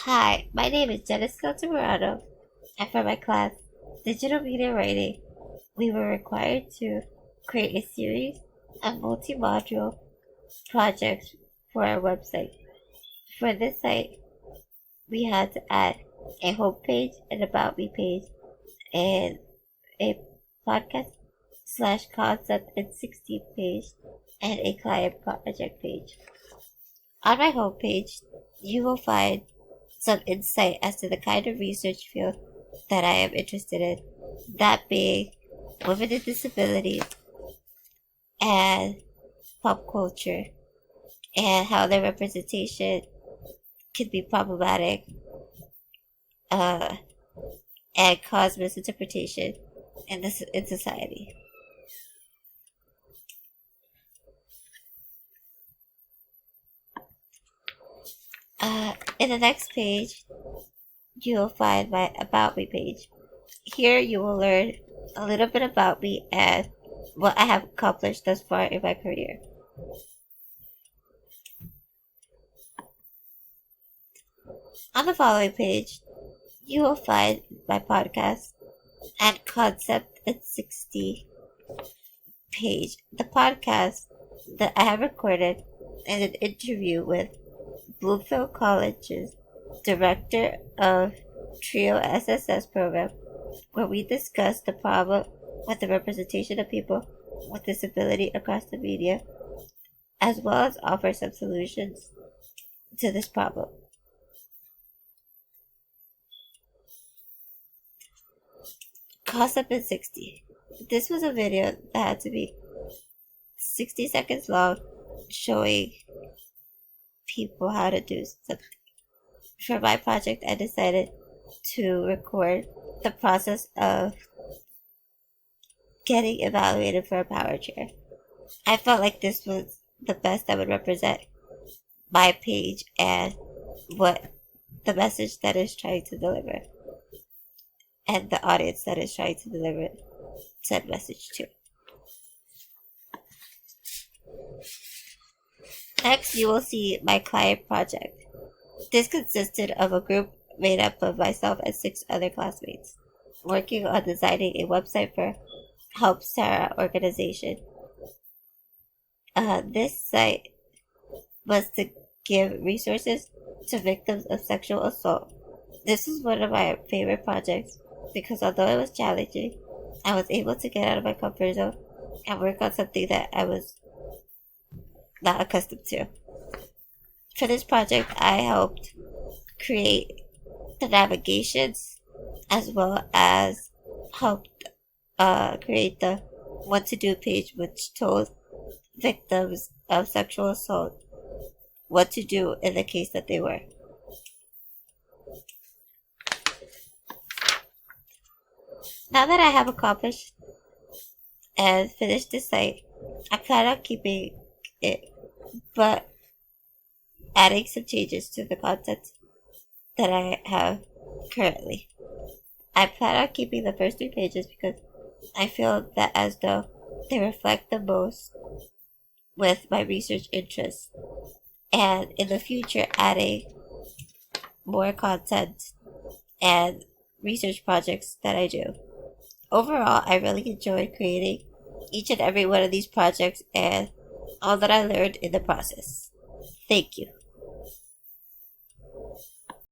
Hi, my name is Jessica Tamurado, and for my class, Digital Media Writing, we were required to create a series of multi-module projects for our website. For this site, we had to add a homepage, an About Me page, and a podcast slash concept and 16 page, and a client project page. On my homepage, you will find some insight as to the kind of research field that I am interested in, that being women with disabilities and pop culture, and how their representation can be problematic uh, and cause misinterpretation in society. In the next page, you will find my About Me page. Here you will learn a little bit about me and what I have accomplished thus far in my career. On the following page, you will find my podcast and concept at 60 page. The podcast that I have recorded is an interview with Bloomfield College's director of Trio SSS program, where we discuss the problem with the representation of people with disability across the media, as well as offer some solutions to this problem. Concept in 60. This was a video that had to be 60 seconds long, showing people how to do something. For my project, I decided to record the process of getting evaluated for a power chair. I felt like this was the best that would represent my page and what the message that is trying to deliver, and the audience that is trying to deliver said message to. Next, you will see my client project. This consisted of a group made up of myself and 6 other classmates, working on designing a website for Help Sarah organization. This site was to give resources to victims of sexual assault. This is one of my favorite projects because although it was challenging, I was able to get out of my comfort zone and work on something that I was not accustomed to. For this project, I helped create the navigations as well as helped create the what to do page, which told victims of sexual assault what to do in the case that they were. Now that I have accomplished and finished this site, I plan on keeping it, but adding some changes to the content that I have currently. I plan on keeping the first 3 pages because I feel that as though they reflect the most with my research interests, and in the future adding more content and research projects that I do. Overall, I really enjoyed creating each and every one of these projects and all that I learned in the process. Thank you.